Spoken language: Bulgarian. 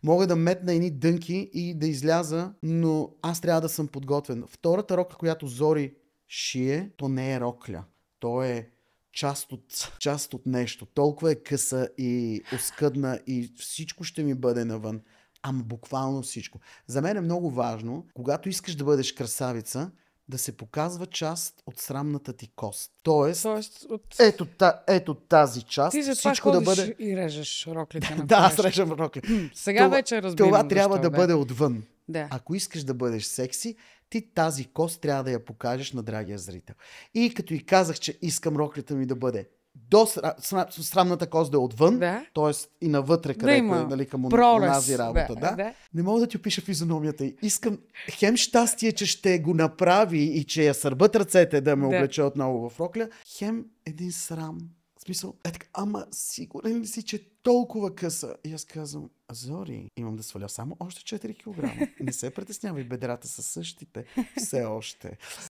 Мога да метна едни дънки и да изляза, но аз трябва да съм подготвен. Втората рокля, която Зори шие, то не е рокля. То е част от нещо. Толкова е къса и оскъдна и всичко ще ми бъде навън. Ама буквално всичко. За мен е много важно, когато искаш да бъдеш красавица, да се показва част от срамната ти кост. Тоест ето тази част, Ти затова всичко ходиш да бъде... и режеш роклите на Да, аз колежка. режам рокля. Сега вече разбирам Това защо, трябва да бъде отвън. Да. Ако искаш да бъдеш секси, ти тази кост трябва да я покажеш на драгия зрител. И като и казах, че искам роклята ми да бъде до срамната кост да е отвън, Да. т.е. и навътре, където има е, нали, към прорез. онази работа. Да. Да. Не мога да ти опиша физиономията й. Искам хем щастие, че ще го направи и че я сърбат ръцете да ме облече отново в рокля, хем един срам. В смисъл, така, ама сигурен ли си, че толкова къса? И аз казвам, Зори, имам да сваля само още 4 кг. Не се притеснявай, бедрата са същите. Все още.